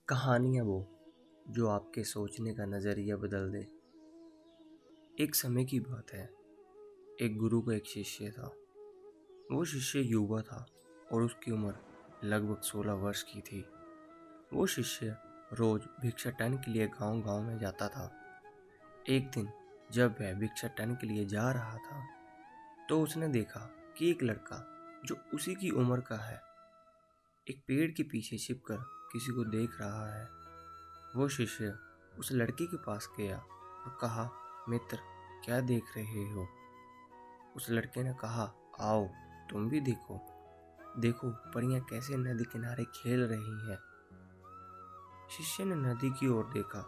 कहानियाँ वो जो आपके सोचने का नज़रिया बदल दे। एक समय की बात है। एक गुरु का एक शिष्य था। वो शिष्य युवा था और उसकी उम्र लगभग 16 वर्ष की थी। वो शिष्य रोज भिक्षाटन के लिए गांव-गांव में जाता था। एक दिन जब वह भिक्षाटन के लिए जा रहा था तो उसने देखा कि एक लड़का जो उसी की उम्र का है एक पेड़ के पीछे छिपकर किसी को देख रहा है। वो शिष्य उस लड़के के पास गया और कहा, मित्र, क्या देख रहे हो? उस लड़के ने कहा, आओ तुम भी देखो। देखो परियां कैसे नदी किनारे खेल रही हैं। शिष्य ने नदी की ओर देखा।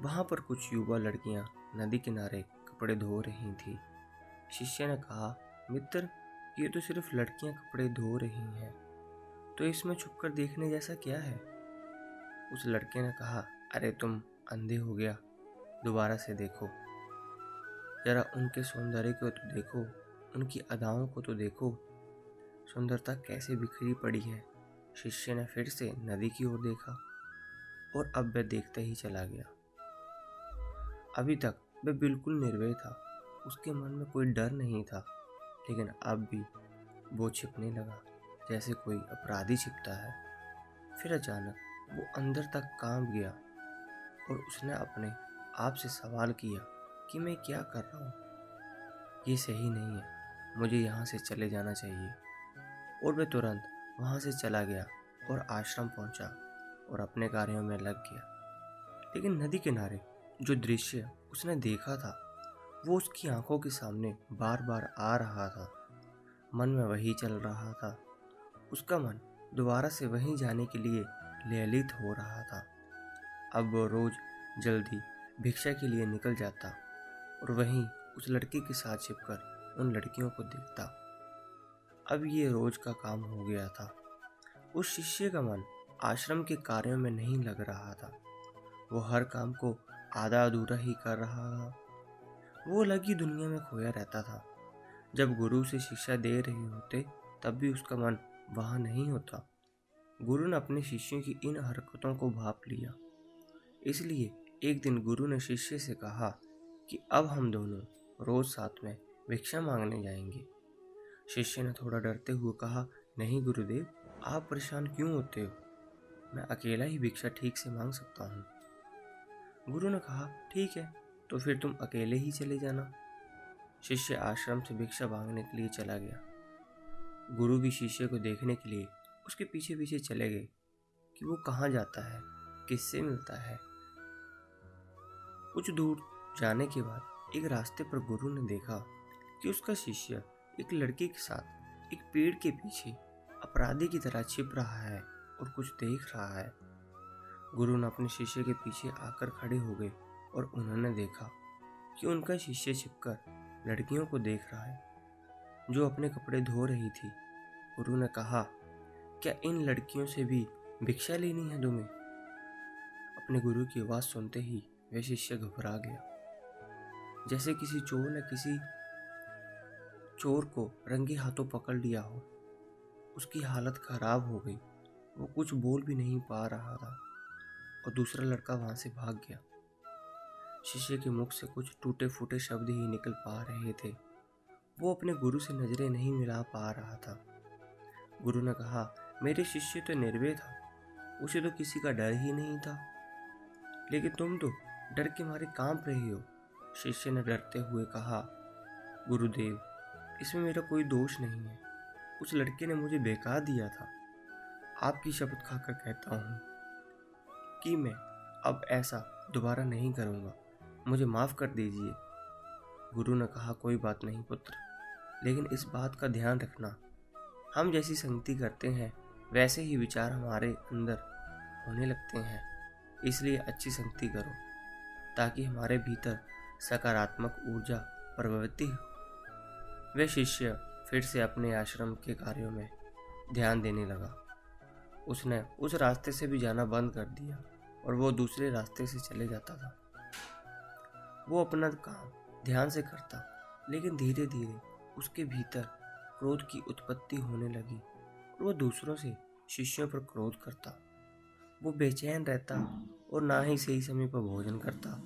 वहां पर कुछ युवा लड़कियां नदी किनारे कपड़े धो रही थी। शिष्य ने कहा, मित्र, ये तो सिर्फ लड़कियां कपड़े धो रही हैं, तो इसमें छुपकर देखने जैसा क्या है? उस लड़के ने कहा, अरे तुम अंधे हो गया, दोबारा से देखो, जरा उनके सौंदर्य को तो देखो, उनकी अदाओं को तो देखो, सुंदरता कैसे बिखरी पड़ी है। शिष्य ने फिर से नदी की ओर देखा और अब वह देखता ही चला गया। अभी तक वह बिल्कुल निर्भय था। उसके मन में कोई डर नहीं था, लेकिन अब भी वो छिपने लगा जैसे कोई अपराधी छिपता है। फिर अचानक वो अंदर तक कांप गया और उसने अपने आप से सवाल किया कि मैं क्या कर रहा हूँ? ये सही नहीं है, मुझे यहाँ से चले जाना चाहिए। और वह तुरंत वहाँ से चला गया और आश्रम पहुँचा और अपने कार्यों में लग गया। लेकिन नदी किनारे जो दृश्य उसने देखा था वो उसकी आंखों के सामने बार बार आ रहा था। मन में वही चल रहा था। उसका मन दोबारा से वहीं जाने के लिए ललित हो रहा था। अब वो रोज जल्दी भिक्षा के लिए निकल जाता और वहीं उस लड़के के साथ छिपकर उन लड़कियों को देखता। अब ये रोज का काम हो गया था। उस शिष्य का मन आश्रम के कार्यों में नहीं लग रहा था। वो हर काम को आधा अधूरा ही कर रहा था। वो अलग ही दुनिया में खोया रहता था। जब गुरु से शिक्षा दे रहे होते तब भी उसका मन वहाँ नहीं होता। गुरु ने अपने शिष्यों की इन हरकतों को भांप लिया। इसलिए एक दिन गुरु ने शिष्य से कहा कि अब हम दोनों रोज साथ में भिक्षा मांगने जाएंगे। शिष्य ने थोड़ा डरते हुए कहा, नहीं गुरुदेव, आप परेशान क्यों होते हो? मैं अकेला ही भिक्षा ठीक से मांग सकता हूँ। गुरु ने कहा, ठीक है, तो फिर तुम अकेले ही चले जाना। शिष्य आश्रम से भिक्षा मांगने के लिए चला गया। गुरु भी शिष्य को देखने के लिए उसके पीछे पीछे चले गए कि वो कहाँ जाता है, किससे मिलता है। कुछ दूर जाने के बाद एक रास्ते पर गुरु ने देखा कि उसका शिष्य एक लड़के के साथ एक पेड़ के पीछे अपराधी की तरह छिप रहा है और कुछ देख रहा है। गुरु ने अपने शिष्य के पीछे आकर खड़े हो गए और उन्होंने देखा कि उनका शिष्य छिपकर लड़कियों को देख रहा है जो अपने कपड़े धो रही थी। गुरु ने कहा, क्या इन लड़कियों से भी भिक्षा लेनी है तुम्हें? अपने गुरु की आवाज़ सुनते ही वह शिष्य घबरा गया, जैसे किसी चोर ने किसी चोर को रंगे हाथों पकड़ लिया हो। उसकी हालत खराब हो गई। वो कुछ बोल भी नहीं पा रहा था और दूसरा लड़का वहां से भाग गया। शिष्य के मुख से कुछ टूटे फूटे शब्द ही निकल पा रहे थे। वो अपने गुरु से नजरें नहीं मिला पा रहा था। गुरु ने कहा, मेरे शिष्य तो निर्भय था, उसे तो किसी का डर ही नहीं था, लेकिन तुम तो डर के मारे कांप रहे हो। शिष्य ने डरते हुए कहा, गुरुदेव, इसमें मेरा कोई दोष नहीं है। उस लड़के ने मुझे बहका दिया था। आपकी शपथ खाकर कहता हूँ कि मैं अब ऐसा दोबारा नहीं करूँगा। मुझे माफ़ कर दीजिए। गुरु ने कहा, कोई बात नहीं पुत्र, लेकिन इस बात का ध्यान रखना, हम जैसी संगति करते हैं वैसे ही विचार हमारे अंदर होने लगते हैं। इसलिए अच्छी संगति करो ताकि हमारे भीतर सकारात्मक ऊर्जा प्रवृत्ति हो। वह शिष्य फिर से अपने आश्रम के कार्यों में ध्यान देने लगा। उसने उस रास्ते से भी जाना बंद कर दिया और वो दूसरे रास्ते से चले जाता था। वो अपना काम ध्यान से करता, लेकिन धीरे धीरे उसके भीतर क्रोध की उत्पत्ति होने लगी और वो दूसरों से शिष्यों पर क्रोध करता। वो बेचैन रहता और ना ही सही समय पर भोजन करता।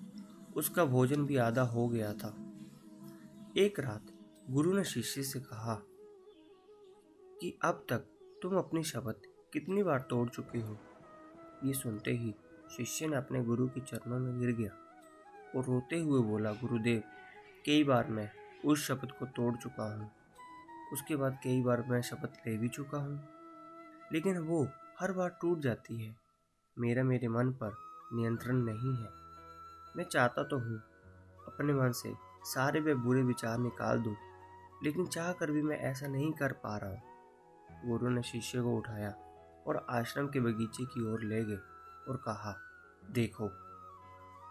उसका भोजन भी आधा हो गया था। एक रात गुरु ने शिष्य से कहा कि अब तक तुम अपनी शपथ कितनी बार तोड़ चुके हो। ये सुनते ही शिष्य ने अपने गुरु के चरणों में गिर गया और रोते हुए बोला, गुरुदेव, कई बार मैं उस शपथ को तोड़ चुका हूँ। उसके बाद कई बार मैं शपथ ले भी चुका हूँ, लेकिन वो हर बार टूट जाती है। मेरे मन पर नियंत्रण नहीं है। मैं चाहता तो हूँ अपने मन से सारे वे बुरे विचार निकाल दूँ, लेकिन चाह कर भी मैं ऐसा नहीं कर पा रहा हूँ। गुरु ने शिष्य को उठाया और आश्रम के बगीचे की ओर ले गए और कहा, देखो,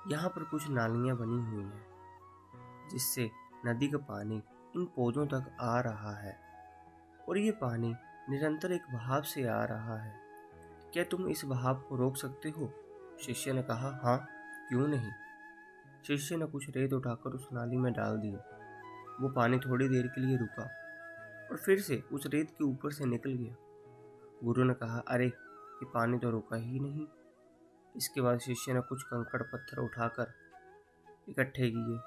यहाँ पर कुछ नालियाँ बनी हुई हैं, जिससे नदी का पानी इन पौधों तक आ रहा है और ये पानी निरंतर एक बहाव से आ रहा है। क्या तुम इस बहाव को रोक सकते हो? शिष्य ने कहा, हाँ, क्यों नहीं। शिष्य ने कुछ रेत उठाकर उस नाली में डाल दी। वो पानी थोड़ी देर के लिए रुका और फिर से उस रेत के ऊपर से निकल गया। गुरु ने कहा, अरे, ये पानी तो रुका ही नहीं। इसके बाद शिष्य ने कुछ कंकड़ पत्थर उठाकर इकट्ठे किए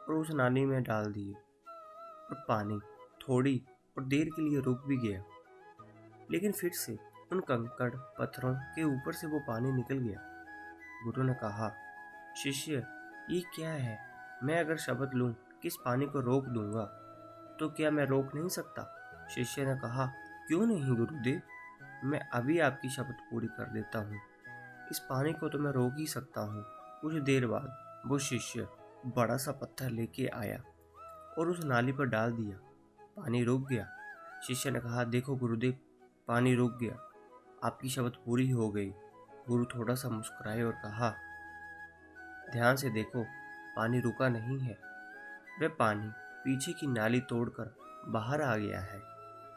और उस नाली में डाल दिए और पानी थोड़ी और देर के लिए रुक भी गया, लेकिन फिर से उन कंकड़ पत्थरों के ऊपर से वो पानी निकल गया। गुरु ने कहा, शिष्य, ये क्या है? मैं अगर शपथ लूं कि इस पानी को रोक दूंगा, तो क्या मैं रोक नहीं सकता? शिष्य ने कहा, क्यों नहीं गुरुदेव, मैं अभी आपकी शपथ पूरी कर देता हूँ। इस पानी को तो मैं रोक ही सकता हूँ। कुछ देर बाद वो शिष्य बड़ा सा पत्थर लेके आया और उस नाली पर डाल दिया। पानी रुक गया। शिष्य ने कहा, देखो गुरुदेव, पानी रुक गया, आपकी शपथ पूरी हो गई। गुरु थोड़ा सा मुस्कुराए और कहा, ध्यान से देखो, पानी रुका नहीं है। वह पानी पीछे की नाली तोड़कर बाहर आ गया है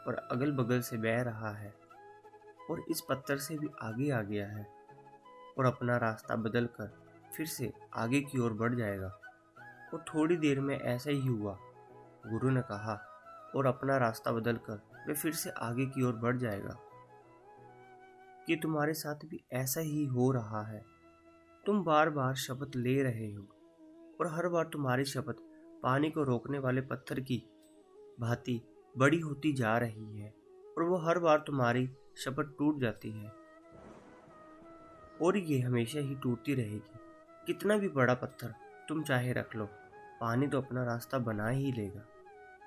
और अगल बगल से बह रहा है और इस पत्थर से भी आगे आ गया है और अपना रास्ता बदल कर फिर से आगे की ओर बढ़ जाएगा। और थोड़ी देर में ऐसा ही हुआ। गुरु ने कहा, और अपना रास्ता बदल कर वह फिर से आगे की ओर बढ़ जाएगा। कि तुम्हारे साथ भी ऐसा ही हो रहा है। तुम बार बार शपथ ले रहे हो और हर बार तुम्हारी शपथ पानी को रोकने वाले पत्थर की भांति बड़ी होती जा रही है और वो हर बार तुम्हारी शपथ टूट जाती है और ये हमेशा ही टूटती रहेगी। कितना भी बड़ा पत्थर तुम चाहे रख लो, पानी तो अपना रास्ता बना ही लेगा।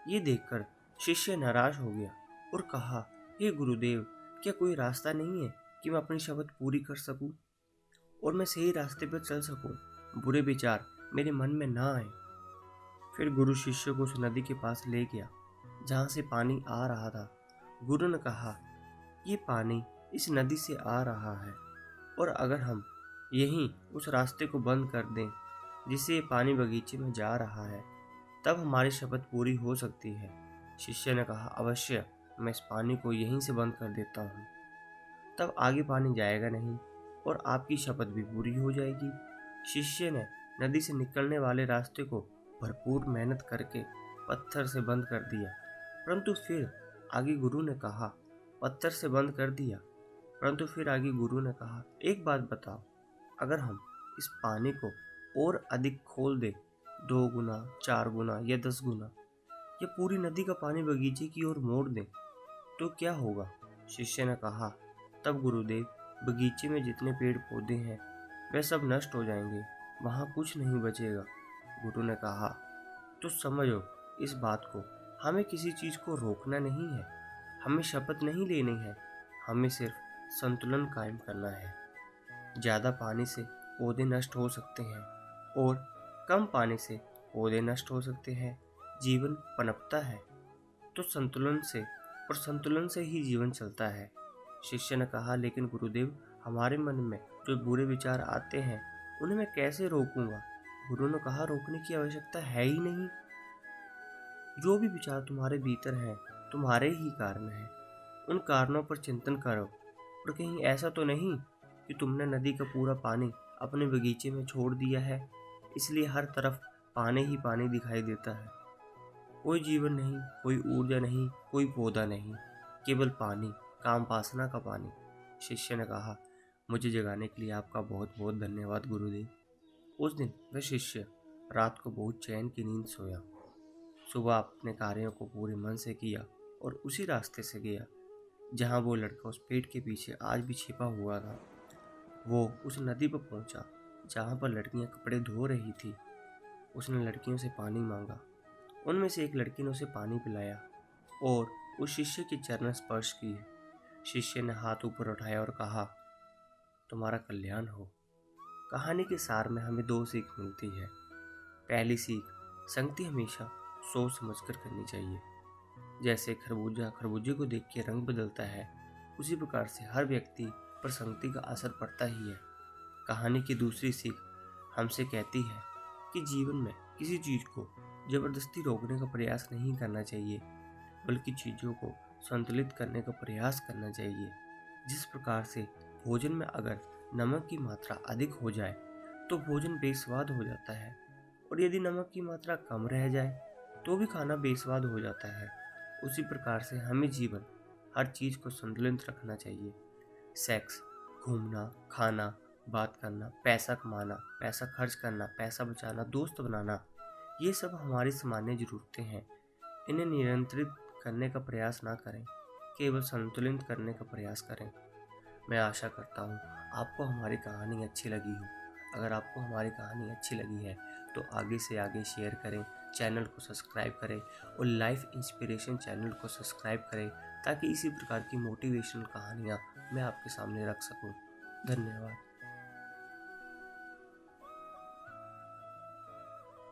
ये देखकर शिष्य नाराज हो गया और कहा, हे गुरुदेव, क्या कोई रास्ता नहीं है कि मैं अपनी शपथ पूरी कर सकूं और मैं सही रास्ते पर चल सकूं, बुरे विचार मेरे मन में ना आए। फिर गुरु शिष्य को उस नदी के पास ले गया जहां से पानी आ रहा था। गुरु ने कहा, ये पानी इस नदी से आ रहा है और अगर हम यहीं उस रास्ते को बंद कर दें जिससे ये पानी बगीचे में जा रहा है, तब हमारी शपथ पूरी हो सकती है। शिष्य ने कहा, अवश्य, मैं इस पानी को यहीं से बंद कर देता हूँ, तब आगे पानी जाएगा नहीं और आपकी शपथ भी पूरी हो जाएगी। शिष्य ने नदी से निकलने वाले रास्ते को भरपूर मेहनत करके पत्थर से बंद कर दिया, परंतु फिर आगे गुरु ने कहा, पत्थर से बंद कर दिया, परंतु फिर आगे गुरु ने कहा, एक बात बताओ, अगर हम इस पानी को और अधिक खोल दें, 2 गुना, 4 गुना या 10 गुना, या पूरी नदी का पानी बगीचे की ओर मोड़ दें, तो क्या होगा? शिष्य ने कहा, तब गुरुदेव, बगीचे में जितने पेड़ पौधे हैं वे सब नष्ट हो जाएंगे, वहाँ कुछ नहीं बचेगा। गुरु ने कहा, तो समझो इस बात को, हमें किसी चीज को रोकना नहीं है, हमें शपथ नहीं लेनी है, हमें सिर्फ संतुलन कायम करना है। ज्यादा पानी से पौधे नष्ट हो सकते हैं और कम पानी से पौधे नष्ट हो सकते हैं। जीवन पनपता है तो संतुलन से ही जीवन चलता है। शिष्य ने कहा, लेकिन गुरुदेव, हमारे मन में जो बुरे विचार आते हैं उन्हें मैं कैसे रोकूंगा? गुरु ने कहा, रोकने की आवश्यकता है ही नहीं। जो भी विचार तुम्हारे भीतर है तुम्हारे ही कारण है। उन कारणों पर चिंतन करो और कहीं ऐसा तो नहीं कि तुमने नदी का पूरा पानी अपने बगीचे में छोड़ दिया है, इसलिए हर तरफ पानी ही पानी दिखाई देता है। कोई जीवन नहीं, कोई ऊर्जा नहीं, कोई पौधा नहीं, केवल पानी, काम वासना का पानी। शिष्य ने कहा, मुझे जगाने के लिए आपका बहुत बहुत धन्यवाद गुरुदेव। उस दिन वह शिष्य रात को बहुत चैन की नींद सोया। सुबह अपने कार्यों को पूरे मन से किया और उसी रास्ते से गया जहाँ वो लड़का उस पेड़ के पीछे आज भी छिपा हुआ था। वो उस नदी पर पहुंचा जहाँ पर लड़कियां कपड़े धो रही थी। उसने लड़कियों से पानी मांगा। उनमें से एक लड़की ने उसे पानी पिलाया और उस शिष्य के चरण स्पर्श किए। शिष्य ने हाथ ऊपर उठाया और कहा, तुम्हारा कल्याण हो। कहानी के सार में हमें दो सीख मिलती है। पहली सीख, संगति हमेशा सोच समझकर करनी चाहिए। जैसे खरबूजा खरबूजे को देख के रंग बदलता है, उसी प्रकार से हर व्यक्ति पर संगति का असर पड़ता ही है। कहानी की दूसरी सीख हमसे कहती है कि जीवन में किसी चीज को जबरदस्ती रोकने का प्रयास नहीं करना चाहिए, बल्कि चीजों को संतुलित करने का प्रयास करना चाहिए। जिस प्रकार से भोजन में अगर नमक की मात्रा अधिक हो जाए तो भोजन बेस्वाद हो जाता है, और यदि नमक की मात्रा कम रह जाए तो भी खाना बेस्वाद हो जाता है। उसी प्रकार से हमें जीवन हर चीज को संतुलित रखना चाहिए। सेक्स, घूमना, खाना, बात करना, पैसा कमाना, पैसा खर्च करना, पैसा बचाना, दोस्त बनाना, ये सब हमारी सामान्य जरूरतें हैं। इन्हें नियंत्रित करने का प्रयास ना करें, केवल संतुलित करने का प्रयास करें। मैं आशा करता हूँ आपको हमारी कहानी अच्छी लगी हो। अगर आपको हमारी कहानी अच्छी लगी है तो आगे से आगे शेयर करें, चैनल को सब्सक्राइब करें और लाइफ इंस्पिरेशन चैनल को सब्सक्राइब करें, ताकि इसी प्रकार की मोटिवेशनल कहानियाँ मैं आपके सामने रख सकूँ। धन्यवाद।